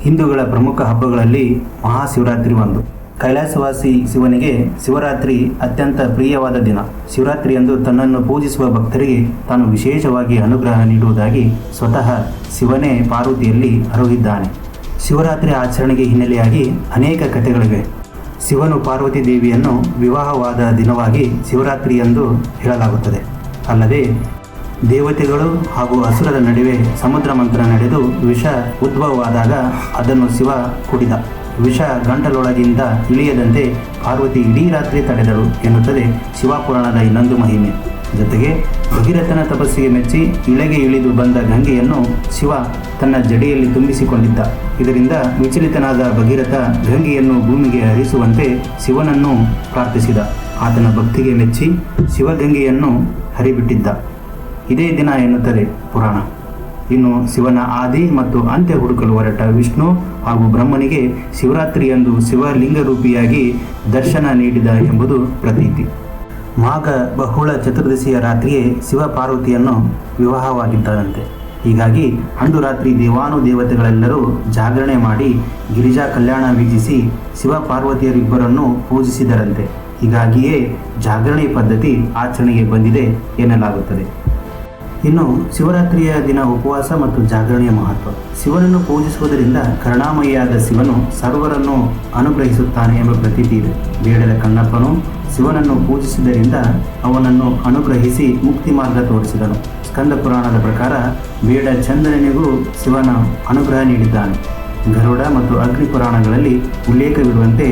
ಹಿಂದೂಗಳ ಪ್ರಮುಖ ಹಬ್ಬಗಳಲ್ಲಿ ಮಹಾಶಿವರಾತ್ರಿ ಒಂದು. ಕೈಲಾಸವಾಸಿ ಶಿವನಿಗೆ ಶಿವರಾತ್ರಿ ಅತ್ಯಂತ ಪ್ರಿಯವಾದ ದಿನ. ಶಿವರಾತ್ರಿಯಂದು ತನ್ನನ್ನು ಪೂಜಿಸುವ ಭಕ್ತರಿಗೆ ತಾನು ವಿಶೇಷವಾಗಿ ಅನುಗ್ರಹ ನೀಡುವುದಾಗಿ ಸ್ವತಃ ಶಿವನೇ ಪಾರ್ವತಿಯಲ್ಲಿ ಅರುಹಿದ್ದಾನೆ. ಶಿವರಾತ್ರಿ ಆಚರಣೆಗೆ ಹಿನ್ನೆಲೆಯಾಗಿ ಅನೇಕ ಕಥೆಗಳಿವೆ. ಶಿವನು ಪಾರ್ವತಿ ದೇವಿಯನ್ನು ವಿವಾಹವಾದ ದಿನವಾಗಿ ಶಿವರಾತ್ರಿಯಂದು ಹೇಳಲಾಗುತ್ತದೆ. ಅಲ್ಲದೆ ದೇವತೆಗಳು ಹಾಗೂ ಅಸುರರ ನಡುವೆ ಸಮುದ್ರ ಮಂಥನ ನಡೆದು ವಿಷ ಉದ್ಭವವಾದಾಗ ಅದನ್ನು ಶಿವ ಕುಡಿದ. ವಿಷ ಗಂಟಲೊಳಗಿಂದ ಇಳಿಯದಂತೆ ಪಾರ್ವತಿ ಇಡೀ ರಾತ್ರಿ ತಡೆದಳು ಎನ್ನುತ್ತದೆ ಶಿವಪುರಾಣದ ಇನ್ನೊಂದು ಮಹಿಮೆ. ಜೊತೆಗೆ ಭಗೀರಥನ ತಪಸ್ಸಿಗೆ ಮೆಚ್ಚಿ ಇಳೆಗೆ ಇಳಿದು ಬಂದ ಗಂಗೆಯನ್ನು ಶಿವ ತನ್ನ ಜಡೆಯಲ್ಲಿ ತುಂಬಿಸಿಕೊಂಡಿದ್ದ. ಇದರಿಂದ ವಿಚಲಿತನಾದ ಭಗೀರಥ ಗಂಗೆಯನ್ನು ಭೂಮಿಗೆ ಹರಿಸುವಂತೆ ಶಿವನನ್ನು ಪ್ರಾರ್ಥಿಸಿದ. ಆತನ ಭಕ್ತಿಗೆ ಮೆಚ್ಚಿ ಶಿವಗಂಗೆಯನ್ನು ಹರಿಬಿಟ್ಟಿದ್ದ. ಇದೇ ದಿನ ಎನ್ನುತ್ತದೆ ಪುರಾಣ. ಇನ್ನು ಶಿವನ ಆದಿ ಮತ್ತು ಅಂತ್ಯ ಹುಡುಕಲು ಹೊರಟ ವಿಷ್ಣು ಹಾಗೂ ಬ್ರಹ್ಮನಿಗೆ ಶಿವರಾತ್ರಿಯಂದು ಶಿವಲಿಂಗ ರೂಪಿಯಾಗಿ ದರ್ಶನ ನೀಡಿದ ಎಂಬುದು ಪ್ರತೀತಿ. ಮಾಘ ಬಹುಳ ಚತುರ್ದಶಿಯ ರಾತ್ರಿಯೇ ಶಿವ ಪಾರ್ವತಿಯನ್ನು ವಿವಾಹವಾಗಿದ್ದರಂತೆ. ಹೀಗಾಗಿ ಅಂದು ರಾತ್ರಿ ದೇವಾನುದೇವತೆಗಳೆಲ್ಲರೂ ಜಾಗರಣೆ ಮಾಡಿ ಗಿರಿಜಾ ಕಲ್ಯಾಣ ವೀಕ್ಷಿಸಿ ಶಿವ ಪಾರ್ವತಿಯರಿಬ್ಬರನ್ನು ಪೂಜಿಸಿದರಂತೆ. ಹೀಗಾಗಿಯೇ ಜಾಗರಣೆ ಪದ್ಧತಿ ಆಚರಣೆಗೆ ಬಂದಿದೆ ಎನ್ನಲಾಗುತ್ತದೆ. ಇನ್ನು ಶಿವರಾತ್ರಿಯ ದಿನ ಉಪವಾಸ ಮತ್ತು ಜಾಗರಣೆಯ ಮಹತ್ವ. ಶಿವನನ್ನು ಪೂಜಿಸುವುದರಿಂದ ಕರುಣಾಮಯಿಯಾದ ಶಿವನು ಸರ್ವರನ್ನು ಅನುಗ್ರಹಿಸುತ್ತಾನೆ ಎಂಬ ಪ್ರತೀತಿ ಇದೆ. ಬೇಡರ ಕಣ್ಣಪ್ಪನು ಶಿವನನ್ನು ಪೂಜಿಸಿದ್ದರಿಂದ ಅವನನ್ನು ಅನುಗ್ರಹಿಸಿ ಮುಕ್ತಿ ಮಾರ್ಗ ತೋರಿಸಿದನು. ಸ್ಕಂದ ಪುರಾಣದ ಪ್ರಕಾರ ಬೇಡ ಚಂದನನಿಗೂ ಶಿವನ ಅನುಗ್ರಹ ನೀಡಿದ್ದಾನೆ. ಗರುಡ ಮತ್ತು ಅಗ್ನಿ ಪುರಾಣಗಳಲ್ಲಿ ಉಲ್ಲೇಖವಿರುವಂತೆ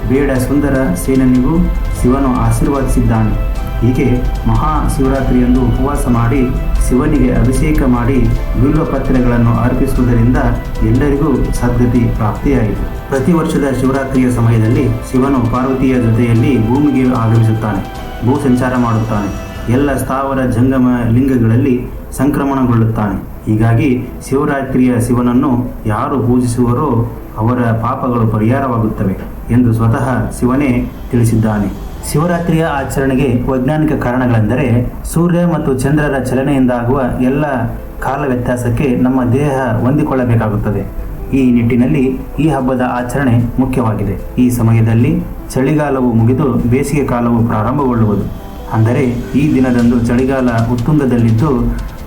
ಬೇಡ ಸುಂದರ ಸೇನನಿಗೂ ಶಿವನು ಆಶೀರ್ವದಿಸಿದ್ದಾನೆ. ಹೀಗೆ ಮಹಾಶಿವರಾತ್ರಿಯಂದು ಉಪವಾಸ ಮಾಡಿ ಶಿವನಿಗೆ ಅಭಿಷೇಕ ಮಾಡಿ ಬಿಲ್ವಪತ್ರೆಗಳನ್ನು ಅರ್ಪಿಸುವುದರಿಂದ ಎಲ್ಲರಿಗೂ ಸದ್ಗತಿ ಪ್ರಾಪ್ತಿಯಾಯಿತು. ಪ್ರತಿ ವರ್ಷದ ಶಿವರಾತ್ರಿಯ ಸಮಯದಲ್ಲಿ ಶಿವನು ಪಾರ್ವತಿಯ ಜೊತೆಯಲ್ಲಿ ಭೂಮಿಗೆ ಆಗಮಿಸುತ್ತಾನೆ, ಭೂ ಸಂಚಾರ ಮಾಡುತ್ತಾನೆ, ಎಲ್ಲ ಸ್ಥಾವರ ಜಂಗಮ ಲಿಂಗಗಳಲ್ಲಿ ಸಂಕ್ರಮಣಗೊಳ್ಳುತ್ತಾನೆ. ಹೀಗಾಗಿ ಶಿವರಾತ್ರಿಯ ಶಿವನನ್ನು ಯಾರು ಪೂಜಿಸುವರೋ ಅವರ ಪಾಪಗಳು ಪರಿಹಾರವಾಗುತ್ತವೆ ಎಂದು ಸ್ವತಃ ಶಿವನೇ ತಿಳಿಸಿದ್ದಾನೆ. ಶಿವರಾತ್ರಿಯ ಆಚರಣೆಗೆ ವೈಜ್ಞಾನಿಕ ಕಾರಣಗಳೆಂದರೆ ಸೂರ್ಯ ಮತ್ತು ಚಂದ್ರರ ಚಲನೆಯಿಂದಾಗುವ ಎಲ್ಲ ಕಾಲ ವ್ಯತ್ಯಾಸಕ್ಕೆ ನಮ್ಮ ದೇಹ ಹೊಂದಿಕೊಳ್ಳಬೇಕಾಗುತ್ತದೆ. ಈ ನಿಟ್ಟಿನಲ್ಲಿ ಈ ಹಬ್ಬದ ಆಚರಣೆ ಮುಖ್ಯವಾಗಿದೆ. ಈ ಸಮಯದಲ್ಲಿ ಚಳಿಗಾಲವು ಮುಗಿದು ಬೇಸಿಗೆ ಕಾಲವು ಪ್ರಾರಂಭಗೊಳ್ಳುವುದು. ಅಂದರೆ ಈ ದಿನದಂದು ಚಳಿಗಾಲ ಉತ್ತುಂಗದಲ್ಲಿದ್ದು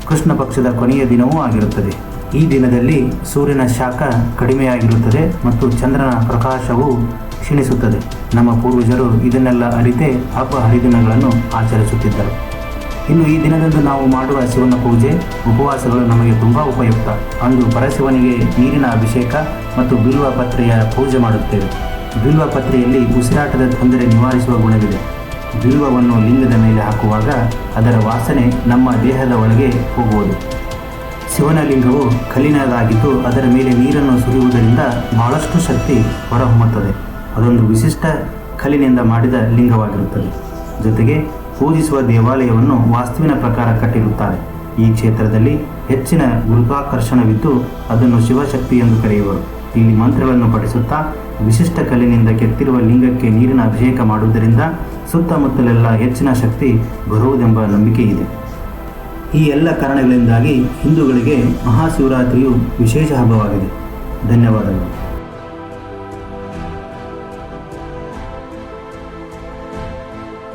ಕೃಷ್ಣ ಪಕ್ಷದ ಕೊನೆಯ ದಿನವೂ ಆಗಿರುತ್ತದೆ. ಈ ದಿನದಲ್ಲಿ ಸೂರ್ಯನ ಶಾಖ ಕಡಿಮೆಯಾಗಿರುತ್ತದೆ ಮತ್ತು ಚಂದ್ರನ ಪ್ರಕಾಶವು ಕ್ಷೀಣಿಸುತ್ತದೆ. ನಮ್ಮ ಪೂರ್ವಜರು ಇದನ್ನೆಲ್ಲ ಅರಿತೇ ಹಬ್ಬ ಹರಿದಿನಗಳನ್ನು ಆಚರಿಸುತ್ತಿದ್ದರು. ಇನ್ನು ಈ ದಿನದಂದು ನಾವು ಮಾಡುವ ಶಿವನ ಪೂಜೆ, ಉಪವಾಸಗಳು ನಮಗೆ ತುಂಬ ಉಪಯುಕ್ತ. ಅಂದು ಪರಶಿವನಿಗೆ ನೀರಿನ ಅಭಿಷೇಕ ಮತ್ತು ಬಿಲ್ವ ಪತ್ರೆಯ ಪೂಜೆ ಮಾಡುತ್ತೇವೆ. ಬಿಲ್ವ ಪತ್ರೆಯಲ್ಲಿ ಉಸಿರಾಟದ ತೊಂದರೆ ನಿವಾರಿಸುವ ಗುಣವಿದೆ. ಬಿಲ್ವವನ್ನು ಲಿಂಗದ ಮೇಲೆ ಹಾಕುವಾಗ ಅದರ ವಾಸನೆ ನಮ್ಮ ದೇಹದ ಒಳಗೆ ಹೋಗುವುದು. ಶಿವನ ಲಿಂಗವು ಕಲ್ಲಿನದಾಗಿದ್ದು ಅದರ ಮೇಲೆ ನೀರನ್ನು ಸುರಿಯುವುದರಿಂದ ಬಹಳಷ್ಟು ಶಕ್ತಿ ಹೊರಹೊಮ್ಮುತ್ತದೆ. ಅದೊಂದು ವಿಶಿಷ್ಟ ಕಲ್ಲಿನಿಂದ ಮಾಡಿದ ಲಿಂಗವಾಗಿರುತ್ತದೆ. ಜೊತೆಗೆ ಪೂಜಿಸುವ ದೇವಾಲಯವನ್ನು ವಾಸ್ತುವಿನ ಪ್ರಕಾರ ಕಟ್ಟಿರುತ್ತಾರೆ. ಈ ಕ್ಷೇತ್ರದಲ್ಲಿ ಹೆಚ್ಚಿನ ಗುರುತ್ವಾಕರ್ಷಣವಿದ್ದು ಅದನ್ನು ಶಿವಶಕ್ತಿ ಎಂದು ಕರೆಯುವರು. ಇಲ್ಲಿ ಮಂತ್ರಗಳನ್ನು ಪಠಿಸುತ್ತಾ ವಿಶಿಷ್ಟ ಕಲ್ಲಿನಿಂದ ಕೆತ್ತಿರುವ ಲಿಂಗಕ್ಕೆ ನೀರಿನ ಅಭಿಷೇಕ ಮಾಡುವುದರಿಂದ ಸುತ್ತಮುತ್ತಲೆಲ್ಲ ಹೆಚ್ಚಿನ ಶಕ್ತಿ ಬರುವುದೆಂಬ ನಂಬಿಕೆ ಇದೆ. ಈ ಎಲ್ಲ ಕಾರಣಗಳಿಂದಾಗಿ ಹಿಂದೂಗಳಿಗೆ ಮಹಾಶಿವರಾತ್ರಿಯು ವಿಶೇಷ ಹಬ್ಬವಾಗಿದೆ. ಧನ್ಯವಾದಗಳು.